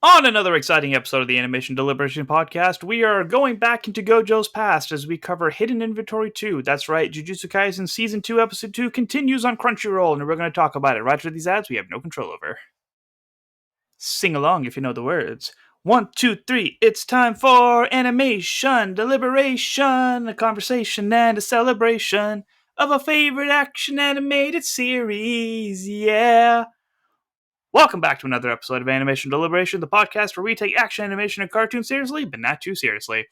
On another exciting episode of the Animation Deliberation podcast, we are going back into Gojo's past as we cover Hidden Inventory 2. That's right, Jujutsu Kaisen Season 2, Episode 2 continues on Crunchyroll, and we're going to talk about it right after these ads we have no control over. Sing along if you know the words. 1, 2, 3, it's time for Animation Deliberation, a conversation and a celebration of a favorite action animated series, yeah. Welcome back to another episode of Animation Deliberation, the podcast where we take action animation and cartoons seriously, but not too seriously.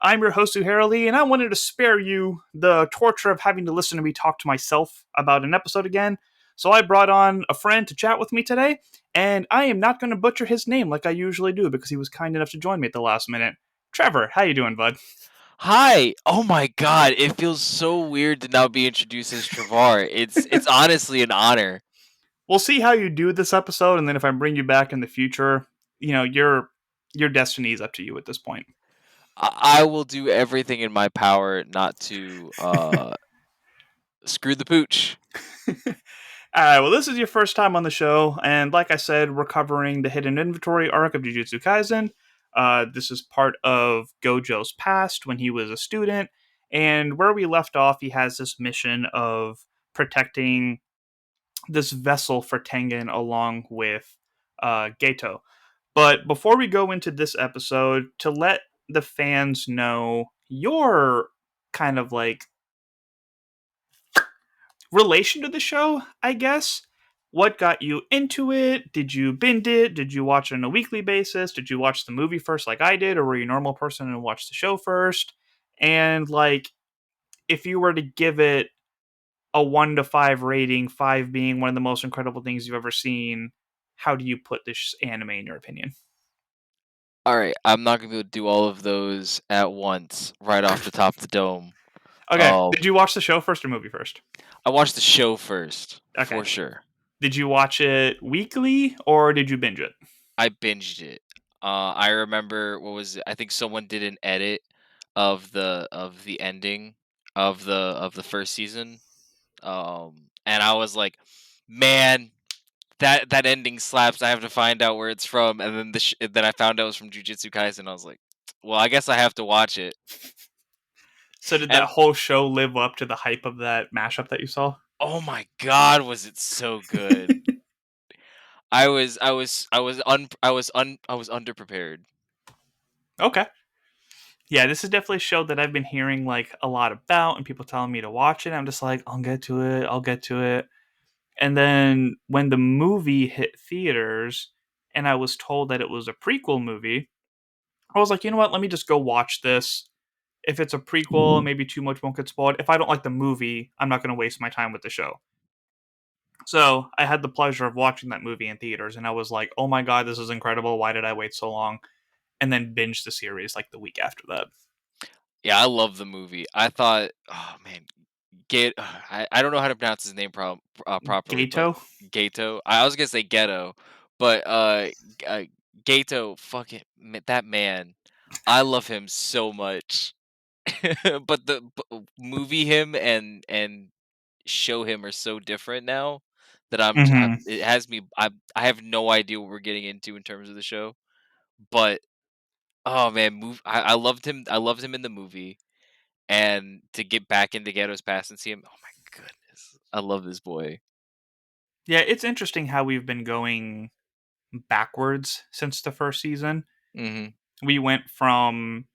I'm your host, Uhara Lee, and I wanted to spare you the torture of having to listen to me talk to myself about an episode again. So I brought on a friend to chat with me today, and I am not going to butcher his name like I usually do because he was kind enough to join me at the last minute. Trevor, how you doing, bud? Hi. Oh my god, it feels so weird to now be introduced as Travar. It's honestly an honor. We'll see how you do this episode, and then if I bring you back in the future, your destiny is up to you at this point. I will do everything in my power not to screw the pooch. Well, this is your first time on the show, and like I said, we're covering the Hidden Inventory arc of Jujutsu Kaisen. This is part of Gojo's past when he was a student, and where we left off, he has this mission of protecting this vessel for Tengen along with Geto. But before we go into this episode, to let the fans know your kind of like relation to the show, I guess. What got you into it? Did you binge it? Did you watch it on a weekly basis? Did you watch the movie first like I did? Or were you a normal person and watched the show first? And like, if you were to give it a 1 to 5 rating, 5 being one of the most incredible things you've ever seen, how do you put this anime in your opinion? All right, I'm not going to be able to do all of those at once right off the top of the dome. Okay, Um did you watch the show first or movie first? I watched the show first Okay. for sure. Did you watch it weekly or did you binge it? I binged it. I remember what was it? I think someone did an edit of the ending of the first season. And I was like, man, that ending slaps. I have to find out where it's from, and then then I found out it was from Jujutsu Kaisen. I was like, well, I guess I have to watch it. So did that And whole show live up to the hype of that mashup that you saw? oh my god, was it so good? I was underprepared. Okay. Yeah, this is definitely a show that I've been hearing like a lot about and people telling me to watch it. I'm just like, I'll get to it, I'll get to it. And then when the movie hit theaters and I was told that it was a prequel movie, I was like, you know what, let me just go watch this. If it's a prequel, maybe too much won't get spoiled. If I don't like the movie, I'm not going to waste my time with the show. So I had the pleasure of watching that movie in theaters, and I was like, "Oh my god, this is incredible! Why did I wait so long?" And then binge the series like the week after that. Yeah, I love the movie. I thought, oh man, I don't know how to pronounce his name properly, but Gato. Gato. I was gonna say ghetto, but uh Gato, that man, I love him so much. But movie him and show him are so different now that Mm-hmm. it has me. I have no idea what we're getting into in terms of the show, but oh man, I loved him. I loved him in the movie, and to get back into Ghetto's past and see him, oh my goodness, I love this boy. Yeah, it's interesting how we've been going backwards since the first season. Hmm. We went from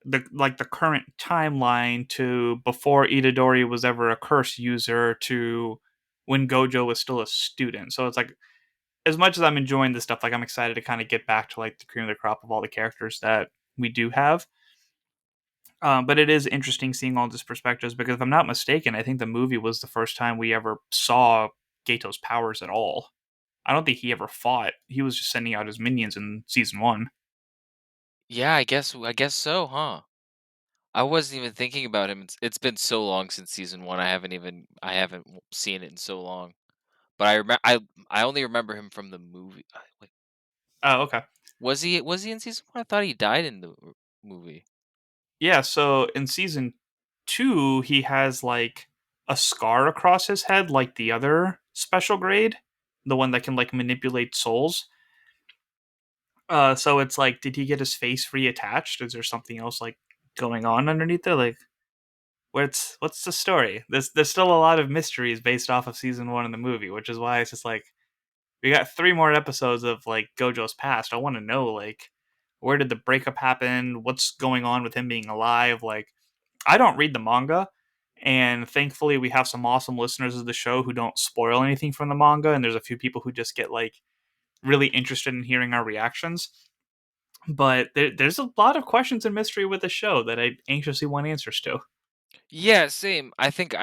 the current timeline to before Itadori was ever a curse user to when Gojo was still a student. So it's like as much as I'm enjoying this stuff, like I'm excited to kind of get back to like the cream of the crop of all the characters that we do have. But it is interesting seeing all these perspectives because if I'm not mistaken, I think the movie was the first time we ever saw Gato's powers at all. I don't think he ever fought. He was just sending out his minions in season one. Yeah, I guess so, huh? I wasn't even thinking about him. It's been so long since season one. I haven't seen it in so long. But I only remember him from the movie. Wait, Oh, okay. was he in season one? I thought he died in the movie. Yeah, so in season two, he has like a scar across his head, like the other special grade, the one that can like manipulate souls. So it's like, did he get his face reattached? Is there something else like going on underneath there? Like, what's the story? There's still a lot of mysteries based off of season one in the movie, which is why it's just like we got three more episodes of like Gojo's past. I want to know like where did the breakup happen? What's going on with him being alive? Like, I don't read the manga, and thankfully we have some awesome listeners of the show who don't spoil anything from the manga, and there's a few people who just get like really interested in hearing our reactions. But there's a lot of questions and mystery with the show that I anxiously want answers to. Yeah, same. I think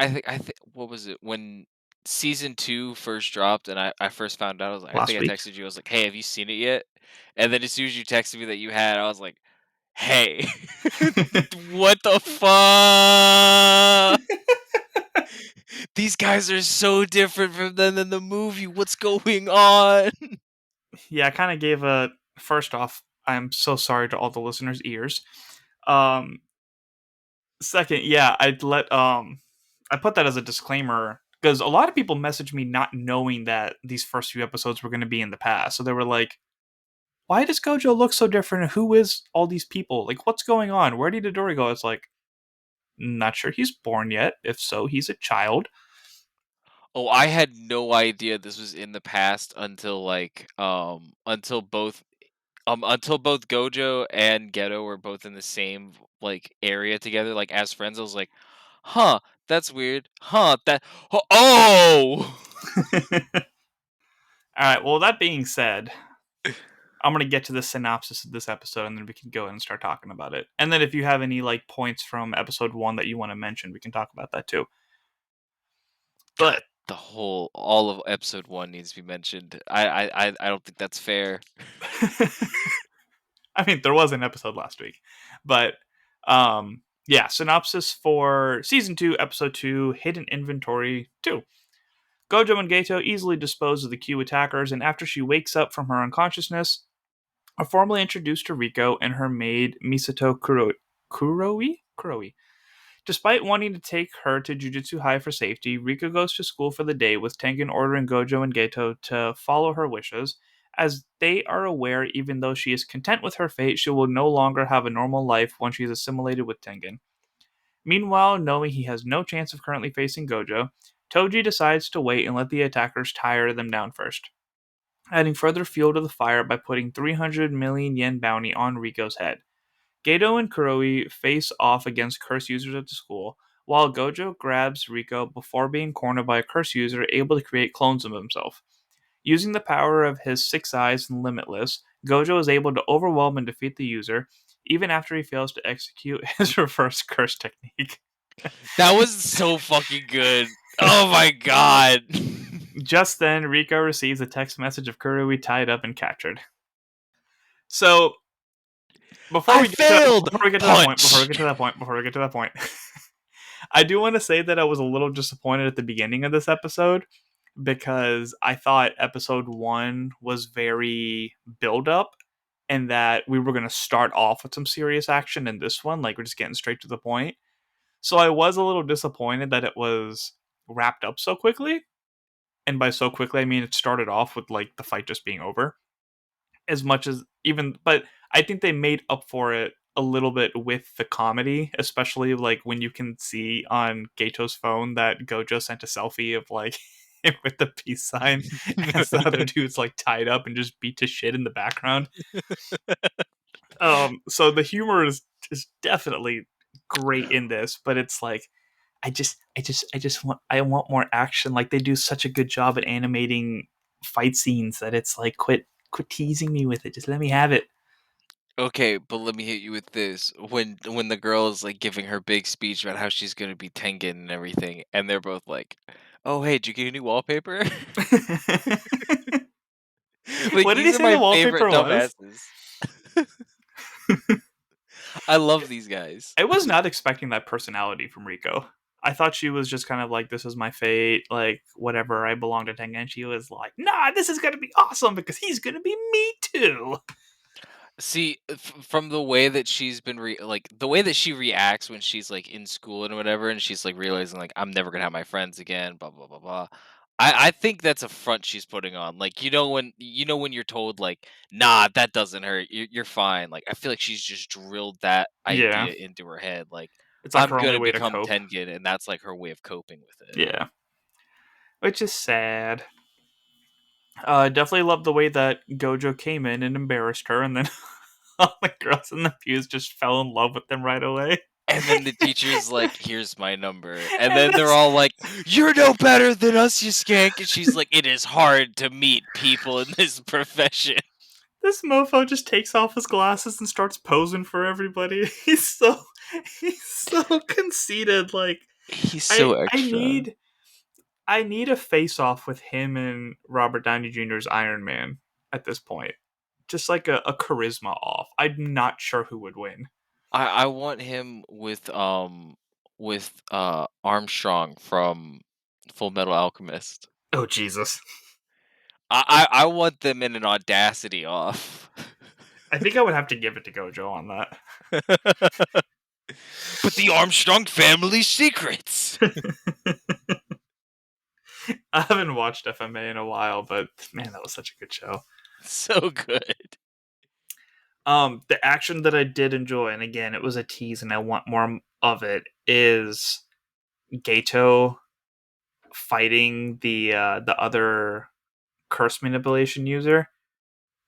what was it when season 2 first dropped and I first found out. I was like, I Last think I week. texted you. I was like, "Hey, have you seen it yet?" And then as soon as you texted me that you had, I was like, "Hey, what the fuck? These guys are so different from them in the movie. What's going on?" Yeah, I kind of gave a first off. I'm so sorry to all the listeners' ears. Um, Second, yeah, I put that as a disclaimer because a lot of people messaged me not knowing that these first few episodes were going to be in the past. So they were like, "Why does Gojo look so different? Who is all these people? Like, what's going on? Where did Midori go?" It's like, not sure he's born yet. If so, he's a child. Oh, I had no idea this was in the past until until both Gojo and Geto were both in the same like area together, like as friends. I was like, "Huh, that's weird. Huh, that oh." All right. Well, that being said, I'm gonna get to the synopsis of this episode, and then we can go in and start talking about it. And then if you have any like points from episode one that you want to mention, we can talk about that too. God, But the whole all of episode 1 needs to be mentioned. I don't think that's fair. I mean, there was an episode last week, but yeah. Synopsis for season two, episode two, Hidden Inventory two. Gojo and Geto easily dispose of the Q attackers, and after she wakes up from her unconsciousness, are formally introduced to Riko and her maid Misato Kuroi. Despite wanting to take her to Jujutsu High for safety, Riko goes to school for the day with Tengen ordering Gojo and Geto to follow her wishes, as they are aware even though she is content with her fate, she will no longer have a normal life once she is assimilated with Tengen. Meanwhile, knowing he has no chance of currently facing Gojo, Toji decides to wait and let the attackers tire them down first, adding further fuel to the fire by putting 300 million yen bounty on Riko's head. Gato and Kuroi face off against curse users at the school, while Gojo grabs Riko before being cornered by a curse user able to create clones of himself. Using the power of his six eyes and Limitless, Gojo is able to overwhelm and defeat the user, even after he fails to execute his reverse curse technique. That was so fucking good. Oh my god. Just then, Riko receives a text message of Kuroi tied up and captured. So, I failed. Punch. before we get to that point, I do want to say that I was a little disappointed at the beginning of this episode because I thought episode one was very build up and that we were going to start off with some serious action in this one. Like, we're just getting straight to the point. So I was a little disappointed that it was wrapped up so quickly. And by so quickly, I mean it started off with like the fight just being over. As much as even, but I think they made up for it a little bit with the comedy, especially like when you can see on Gato's phone that Gojo sent a selfie of like him with the peace sign as the other dude's like tied up and just beat to shit in the background. So the humor is definitely great in this, but it's like I want more action. Like, they do such a good job at animating fight scenes that it's like quit teasing me with it. Just let me have it. Okay, but let me hit you with this. When the girl is like giving her big speech about how she's gonna be Tengen and everything, and they're both like, "Oh, hey, did you get a new wallpaper?" Like What did he these are say the my favorite wallpaper was? dumbasses. I love these guys. I was not expecting that personality from Rico. I thought she was just kind of like, this is my fate, like, whatever, I belong to Tengen. And she was like, nah, this is gonna be awesome because he's gonna be me too. See, from the way that she's been like the way that she reacts when she's like in school and whatever, and she's like realizing like I'm never gonna have my friends again, blah blah blah blah. I think that's a front she's putting on. Like, when you're told like, "Nah, that doesn't hurt. You're fine." Like, I feel like she's just drilled that Yeah, idea into her head. Like, it's like I'm her only gonna way to become cope. Tengen, and that's like her way of coping with it. Yeah, which is sad. Definitely love the way that Gojo came in and embarrassed her, and then all the girls in the pews just fell in love with him right away. And then the teacher's like, "Here's my number," and And then they're this all like, "You're no better than us, you skank." And she's like, "It is hard to meet people in this profession." this mofo just takes off his glasses and starts posing for everybody. He's so conceited. Like He's I so I extra. need I need a face off with him and Robert Downey Jr.'s Iron Man at this point. Just like a charisma off. I'm not sure who would win. I want him with Armstrong from Full Metal Alchemist. Oh Jesus. I want them in an Audacity off. I think I would have to give it to Gojo on that. But the Armstrong family secrets. I haven't watched FMA in a while, but man, that was such a good show. So good. The action that I did enjoy, and again, it was a tease, and I want more of it. Is Gato fighting the other curse manipulation user?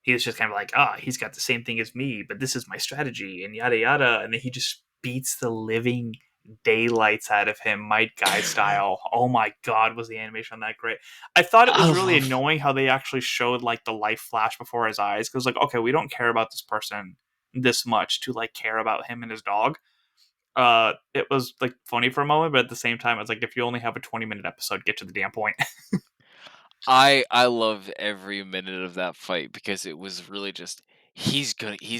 He was just kind of like, he's got the same thing as me, but this is my strategy, and yada yada. And then he just beats the living daylights out of him, Might Guy style. Oh my god, was the animation on that great? I thought it I was really love. annoying how they actually showed like the life flash before his eyes. Because like, okay, we don't care about this person this much to like care about him and his dog. It was like funny for a moment, but at the same time, it's like if you only have a 20-minute episode, get to the damn point. I love every minute of that fight because it was really just he's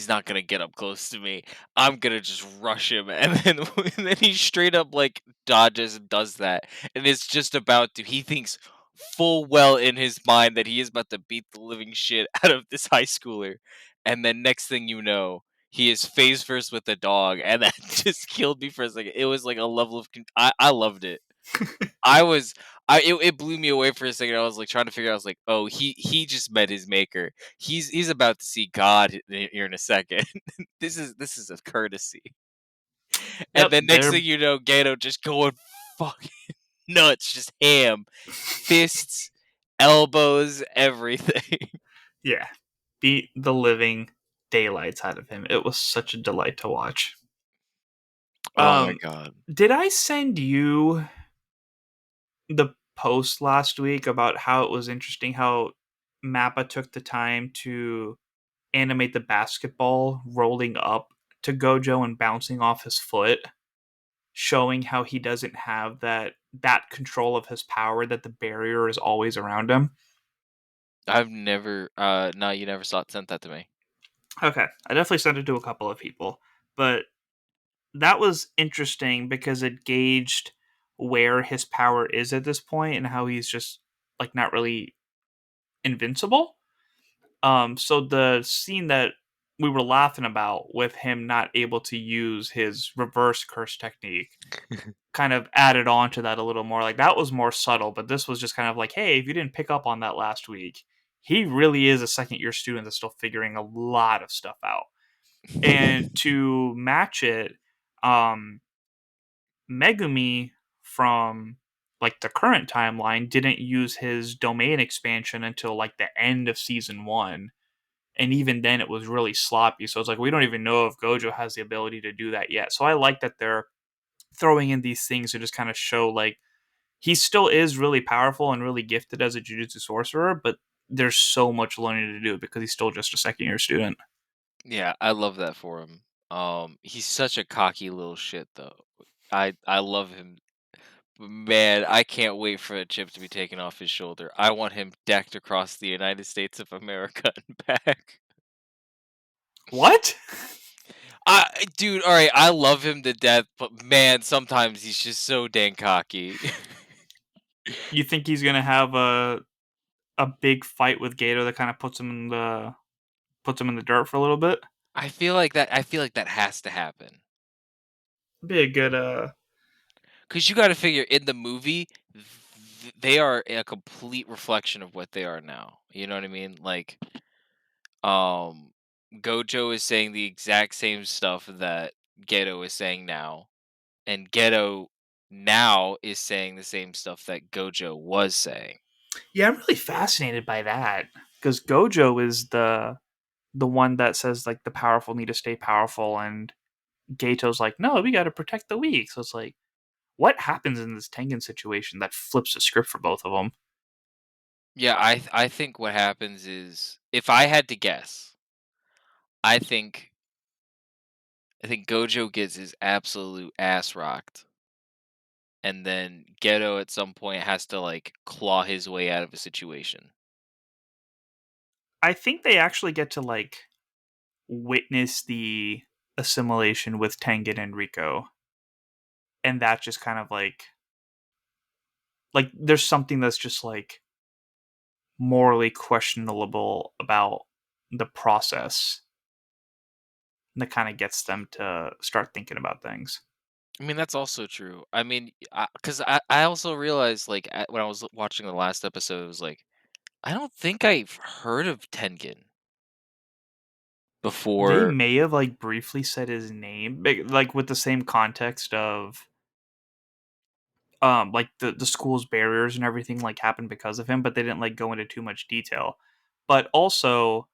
not gonna get up close to me. I'm gonna just rush him, and then and then he straight up like dodges and does that, and it's just about to. He thinks full well in his mind that he is about to beat the living shit out of this high schooler, and then next thing you know, he is phase first with the dog, and that just killed me for a second. It was like a level of I loved it. I was it blew me away for a second. I was like trying to figure out. I was like, oh, he just met his maker. He's about to see God here in a second. This is a courtesy. And Yep, then next they're thing you know, Gato just going fucking nuts, just ham, fists, elbows, everything. yeah, beat the living daylights out of him. It was such a delight to watch. Oh my Um, god. did I send you the post last week about how it was interesting how Mappa took the time to animate the basketball rolling up to Gojo and bouncing off his foot, showing how he doesn't have that control of his power, that the barrier is always around him? I've never no, you never sent that to me. Okay, I definitely sent it to a couple of people, but that was interesting because it gauged where his power is at this point and how he's just like not really invincible. So the scene that we were laughing about with him not able to use his reverse curse technique kind of added on to that a little more. Like that was more subtle, but this was just kind of like, hey, if you didn't pick up on that last week, he really is a second year student that's still figuring a lot of stuff out. And to match it, um, Megumi from like the current timeline didn't use his domain expansion until like the end of season one. And even then it was really sloppy. So it's like we don't even know if Gojo has the ability to do that yet. So I like that they're throwing in these things to just kind of show like he still is really powerful and really gifted as a jujutsu sorcerer, but there's so much learning to do because he's still just a second year student. Yeah, I love that for him. He's such a cocky little shit though. I love him. Man, I can't wait for a chip to be taken off his shoulder. I want him decked across the United States of America and back. What? Dude, all right, I love him to death, but man, sometimes he's just so dang cocky. You think he's gonna have a big fight with Gato that kind of puts him in the dirt for a little bit? I feel like that has to happen. Be a good 'Cause you gotta figure in the movie, they are a complete reflection of what they are now. You know what I mean? Like, um, Gojo is saying the exact same stuff that Geto is saying now, and Geto now is saying the same stuff that Gojo was saying. Yeah, I'm really fascinated by that because Gojo is the one that says like the powerful need to stay powerful, and Gato's like, no, we got to protect the weak. So it's like, what happens in this Tengen situation that flips the script for both of them? Yeah, I think what happens is, if I had to guess, I think I think Gojo gets his absolute ass rocked, and then Geto at some point has to like claw his way out of a situation. I think they actually get to like witness the assimilation with Tengen and Rico, and that just kind of like there's something that's just like morally questionable about the process that kind of gets them to start thinking about things. I mean, that's also true. I mean, because I also realized, like, when I was watching the last episode, it was like, I don't think I've heard of Tengen They before. may have like briefly said his name, like with the same context of like the school's barriers and everything like happened because of him, but they didn't like go into too much detail. But also,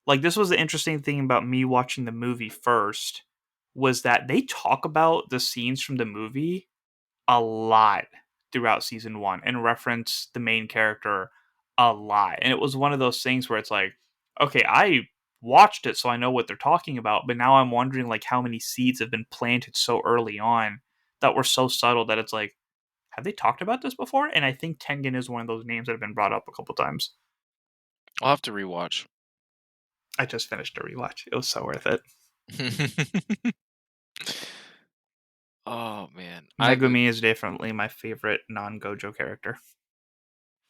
like this was the interesting thing about me watching the movie first was that they talk about the scenes from the movie a lot throughout season one and reference the main character a lot. And it was one of those things where it's like, okay, I watched it so I know what they're talking about, but now I'm wondering like how many seeds have been planted so early on that were so subtle that it's like, have they talked about this before? And I think Tengen is one of those names that have been brought up a couple times. I'll have to rewatch. I just finished a rewatch. It was so worth it. Oh man, Megumi is definitely my favorite non-Gojo character.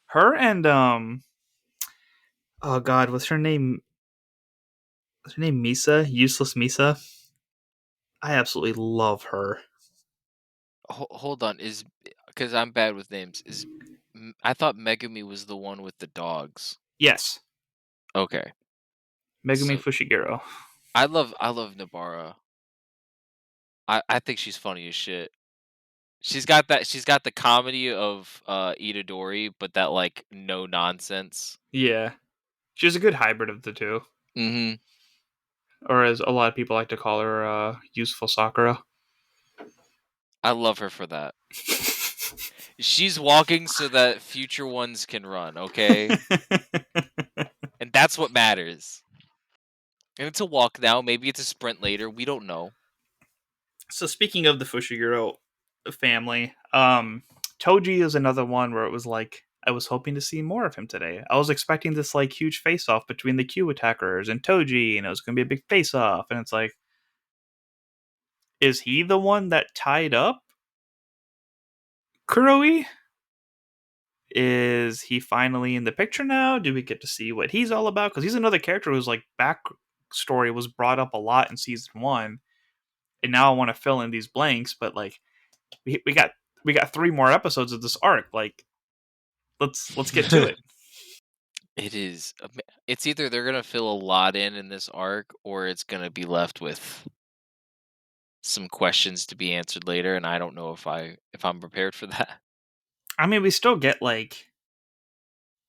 Her and oh god, what's her name? What's her name? Misa, useless Misa. I absolutely love her. hold on, is because I'm bad with names. I thought Megumi was the one with the dogs. Yes, Okay, Megumi so Fushiguro. I love Nabara. I think she's funny as shit. She's got the comedy of Itadori, but that like no nonsense. Yeah, she's a good hybrid of the two, Mhm. or as a lot of people like to call her, useful Sakura. I love her for that. She's walking so that future ones can run, okay? And that's what matters. And it's a walk now, maybe it's a sprint later, we don't know. So speaking of the Fushiguro family, Toji is another one where it was like I was hoping to see more of him today. I was expecting this like huge face off between the Q attackers and Toji, and it was going to be a big face off. And it's like, is he the one that tied up Kuroi? Is he finally in the picture now? Do we get to see what he's all about? Because he's another character whose like backstory was brought up a lot in season one, and now I want to fill in these blanks. But like we got three more episodes of this arc. Like let's get to it. It is it's either they're going to fill a lot in this arc, or it's going to be left with some questions to be answered later, and I don't know if I'm prepared for that. I mean, we still get like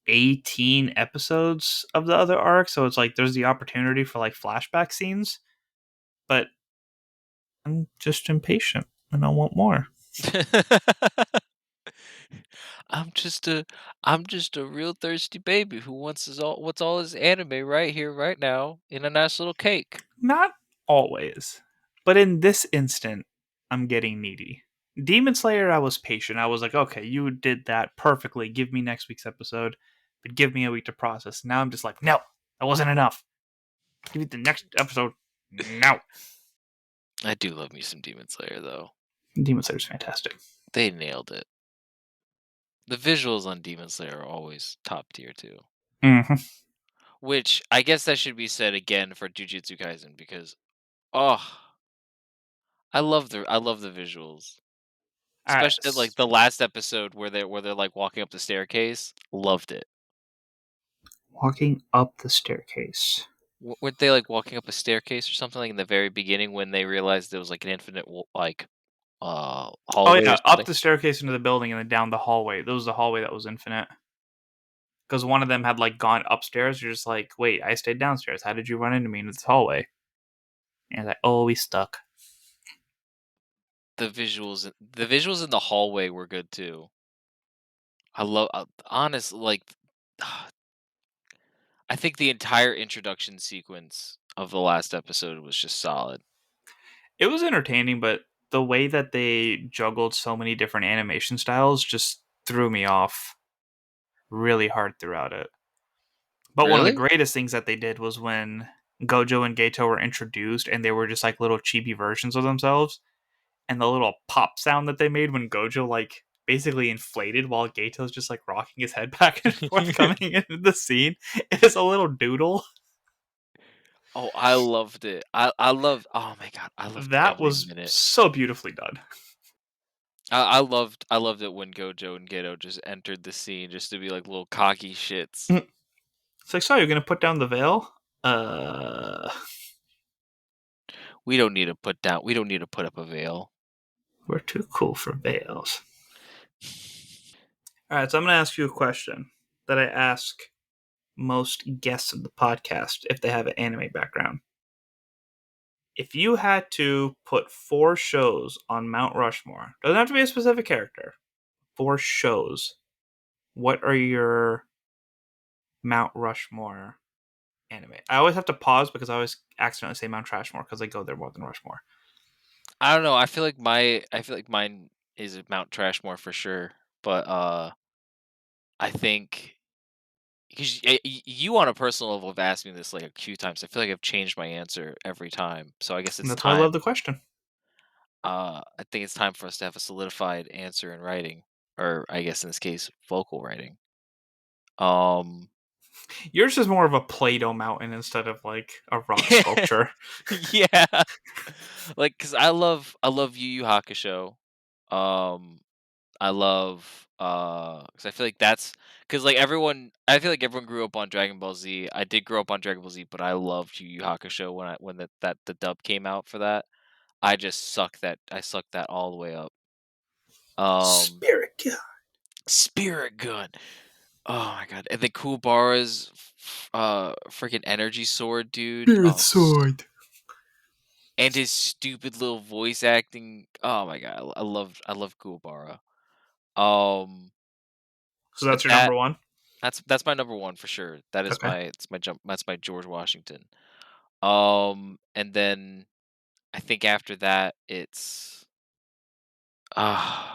18 episodes of the other arc, so it's like there's the opportunity for like flashback scenes. But I'm just impatient and I want more. I'm just a I'm just a real thirsty baby who what's all his anime right here right now in a nice little cake. Not always, but in this instant, I'm getting needy. Demon Slayer, I was patient. I was like, okay, you did that perfectly. Give me next week's episode, but give me a week to process. Now I'm just like, no, that wasn't enough. Give me the next episode now. I do love me some Demon Slayer though. Demon Slayer's fantastic. They nailed it. The visuals on Demon Slayer are always top tier too. Mm-hmm. Which I guess that should be said again for Jujutsu Kaisen, because oh, I love the visuals. All right, Especially like the last episode where they're like walking up the staircase. Loved it. walking up the staircase. Weren't they like walking up a staircase or something like in the very beginning when they realized there was like an infinite Oh hallway or yeah, up something? the staircase into the building and then down the hallway. That was the hallway that was infinite. Because one of them had like gone upstairs. You're just like, wait, I stayed downstairs. How did you run into me in this hallway? And like, oh, we stuck. The visuals in the hallway were good too. I love honest like I think the entire introduction sequence of the last episode was just solid. It was entertaining, but the way that they juggled so many different animation styles just threw me off really hard throughout it. But one of the Really? greatest things that they did was when Gojo and Geto were introduced and they were just like little chibi versions of themselves. And the little pop sound that they made when Gojo like basically inflated while Gato's just like rocking his head back and forth coming into the scene. It is a little doodle. Oh, I loved it. I loved oh my god, I loved That every was minute. so beautifully done. I loved it when Gojo and Geto just entered the scene just to be like little cocky shits. It's like, so you're gonna put down the veil? Uh, We don't need to put up a veil. we're too cool for veils. All right, so I'm gonna ask you a question that I ask most guests of the podcast if they have an anime background. If you had to put 4 shows on Mount Rushmore, doesn't have to be a specific character, 4 shows, what are your Mount Rushmore anime? I always have to pause because I always accidentally say Mount Trashmore because I go there more than Rushmore. I don't know. I feel like mine is Mount Trashmore for sure. But I think because you on a personal level have asked me this like a few times. I feel like I've changed my answer every time. So I guess And it's that's why I love the time. question. I think it's time for us to have a solidified answer in writing, or I guess in this case, vocal writing. Um, Yours is more of a Play Doh mountain instead of like a rock sculpture. yeah, like because I love Yu Yu Hakusho. Um, I love because I feel like that's because like everyone I feel like everyone grew up on Dragon Ball Z. I did grow up on Dragon Ball Z, but I loved Yu Yu Hakusho when the dub came out for that. I sucked that all the way up. Um Spirit Gun. Spirit Gun. Oh my god. And then Kuwabara's freaking energy sword, dude. Spirit Oh, Sword. and his stupid little voice acting. Oh my god. I love Kuwabara. Um So but that's your number one? that's my number one for sure. That is Okay. my it's my jump that's my George Washington. And then I think after that uh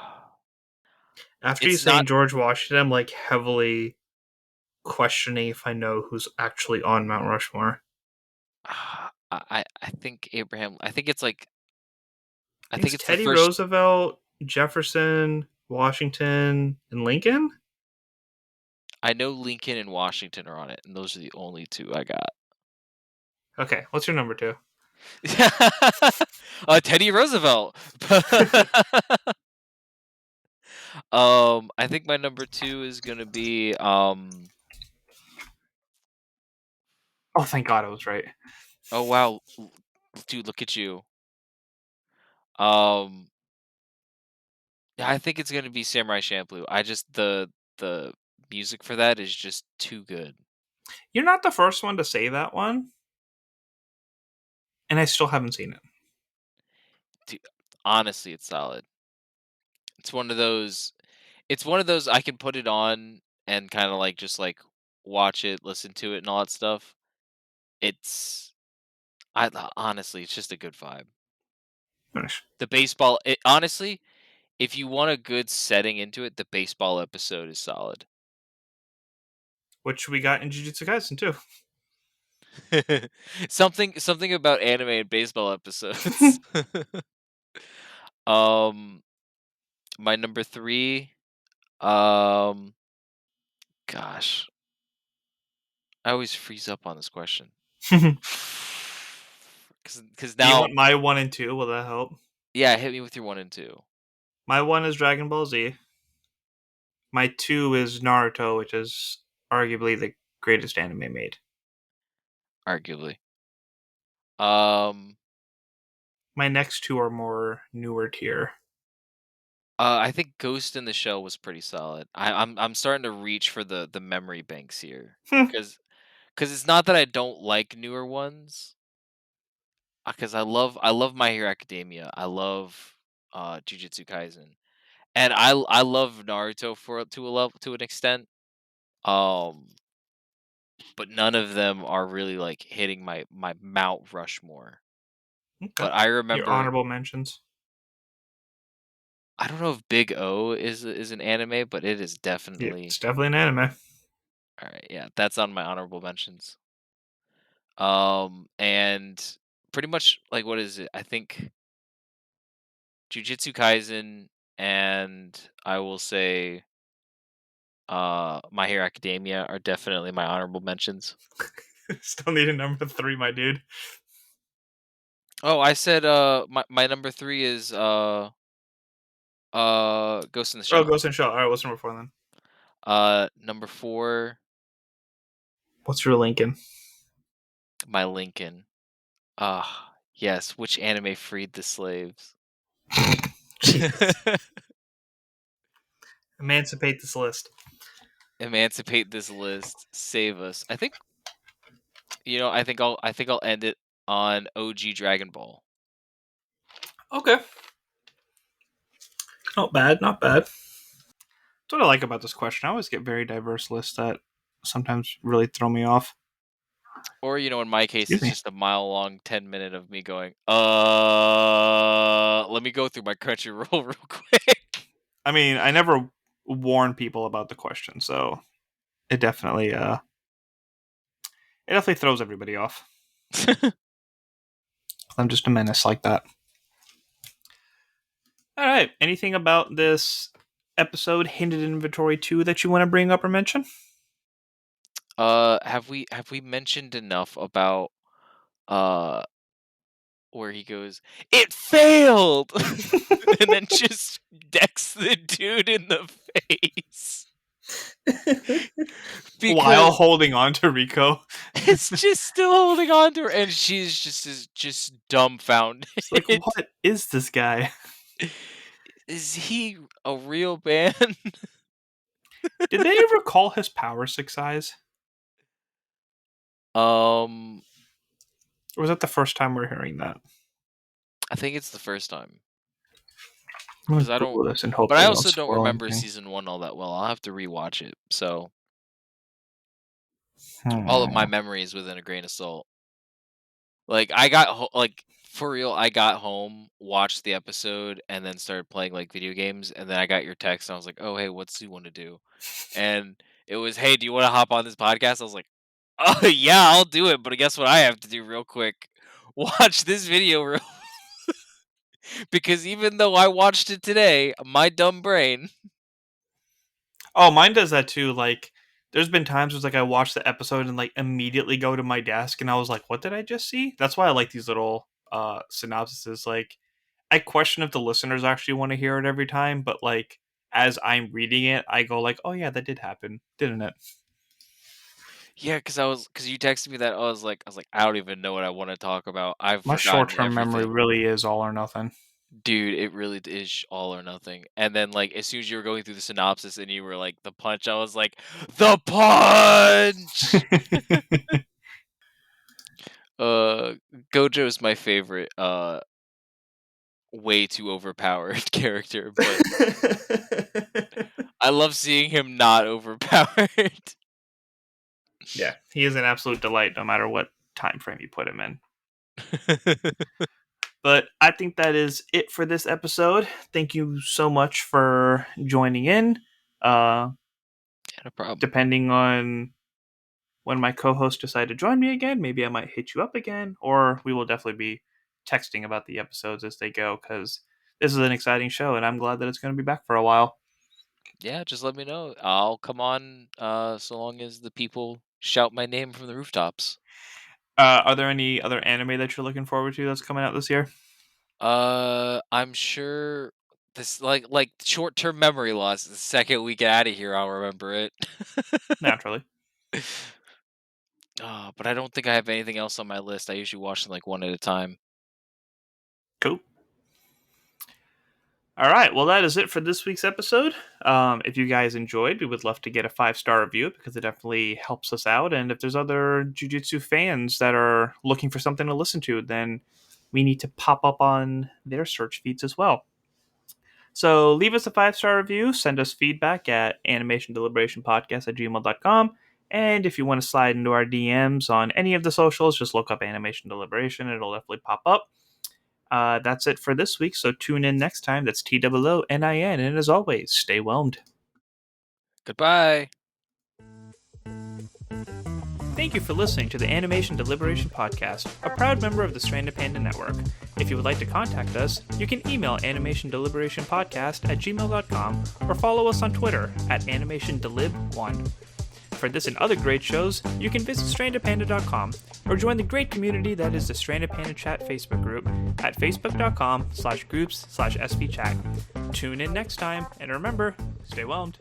After you it's not saying George Washington, I'm like heavily questioning if I know who's actually on Mount Rushmore. I think Abraham I think it's like I I think think it's it's the Teddy first Roosevelt, Jefferson, Washington, and Lincoln. I know Lincoln and Washington are on it, and those are the only two I got. Okay, what's your number two? Teddy Roosevelt. I think my number two is gonna be Oh, thank God I was right. oh wow, dude, look at you. Um, yeah, I think it's gonna be Samurai Champloo. I just the music for that is just too good. You're not the first one to say that one, and I still haven't seen it. Dude, honestly, it's solid. It's one of those. It's one of those I can put it on and kind of like just like watch it, listen to it, and all that stuff. It's honestly, it's just a good vibe. Nice. The baseball, honestly, if you want a good setting into it, the baseball episode is solid. Which we got in Jujutsu Kaisen too. Something about anime and baseball episodes. um, my number three. Um, gosh, I always freeze up on this question. Do Because you now, want my one and two? Will that help? yeah, hit me with your one and two. My 1 is Dragon Ball Z. My 2 is Naruto, which is arguably the greatest anime made. Arguably. Um, My next 2 are more newer tier. I think Ghost in the Shell was pretty solid. I'm starting to reach for the memory banks here, Hmm. because it's not that I don't like newer ones, because I love My Hero Academia. I love Jujutsu Kaisen, and I love Naruto for to a level to an extent. Um, but none of them are really like hitting my Mount Rushmore. Okay. But I Your remember honorable mentions. I don't know if Big O is an anime, but it is Yeah, definitely it's definitely an anime. all right. Yeah, that's on my honorable mentions. And pretty much like what is it? I think Jujutsu Kaisen and I will say My Hero Academia are definitely my honorable mentions. Still need a number 3, my dude. Oh, I said my number 3 is Ghost in the Oh, Shell. Ghost in Shell. All right, what's number 4 then? Number 4, What's your Lincoln? my Lincoln. Ah, yes, which anime freed the slaves? Jesus. Emancipate this list. Emancipate this list, save us. I think I think I'll end it on OG Dragon Ball. Okay. Not bad, not bad. That's what I like about this question. I always get very diverse lists that sometimes really throw me off. Or, in my case, Excuse it's me. just a mile long 10 minute of me going, let me go through my Crunchyroll real quick. I mean, I never warn people about the question, so it definitely throws everybody off. I'm just a menace like that. All right. Anything about this episode, Hidden Inventory 2, that you want to bring up or mention? Have we mentioned enough about uh where he goes, "It failed," and then just decks the dude in the face While because holding on to Rico. it's just still holding on to her, and she's just dumbfounded. It's like, what is this guy? Is he a real man? Did they ever call his power 6 eyes? um, Or was that the first time we're hearing that? I think it's the first time I'm because gonna I don't, Google this and hope but I they don't also don't spoil remember anything. season one all that well. I'll have to rewatch it. So all of my Hmm. memory is within a grain of salt. Like I got like for real, I got home, watched the episode, and then started playing like video games. And then I got your text, and I was like, "Oh, hey, what's he want to do?" And it was, "Hey, do you want to hop on this podcast?" I was like, "Oh yeah, I'll do it." But guess what? I have to do real quick. Watch this video real because even though I watched it today, my dumb brain. Oh, mine does that too. Like, there's been times where it's like I watch the episode and like immediately go to my desk, and I was like, "What did I just see?" That's why I like these little synopsises. Like, I question if the listeners actually want to hear it every time, but like as I'm reading it, I go like, "Oh yeah, that did happen, didn't it?" Yeah, because you texted me that I was like, I don't even know what I want to talk about. I've My forgotten short-term memory everything. really is all or nothing. Dude, it really is all or nothing. And then, like, as soon as you were going through the synopsis and you were like, the punch, I was like, the punch! Uh, Gojo is my favorite, way too overpowered character, but I love seeing him not overpowered. Yeah, he is an absolute delight no matter what time frame you put him in. But I think that is it for this episode. Thank you so much for joining in. Uh, No problem. Depending on when my co-hosts decide to join me again, maybe I might hit you up again, or we will definitely be texting about the episodes as they go because this is an exciting show, and I'm glad that it's going to be back for a while. Yeah, just let me know. I'll come on, so long as the people shout my name from the rooftops. Are there any other anime that you're looking forward to that's coming out this year? I'm sure This like short-term memory loss. The second we get out of here, I'll remember it. Naturally. But I don't think I have anything else on my list. I usually watch them like one at a time. Cool. All right, well, that is it for this week's episode. If you guys enjoyed, we would love to get a 5-star review because it definitely helps us out. And if there's other Jujutsu fans that are looking for something to listen to, then we need to pop up on their search feeds as well. So leave us a 5-star review, send us feedback at animationdeliberationpodcast@gmail.com. And if you want to slide into our DMs on any of the socials, just look up Animation Deliberation. It'll definitely pop up. That's it for this week, so tune in next time. That's TOONIN, and as always, stay whelmed. Goodbye. Thank you for listening to the Animation Deliberation Podcast, a proud member of the Stranded Panda Network. If you would like to contact us, you can email animationdeliberationpodcast@gmail.com or follow us on Twitter @animationdelib1. For this and other great shows, you can visit strandedpanda.com or join the great community that is the Stranded Panda Chat Facebook group at facebook.com/groups/svchat. Tune in next time, and remember, stay whelmed.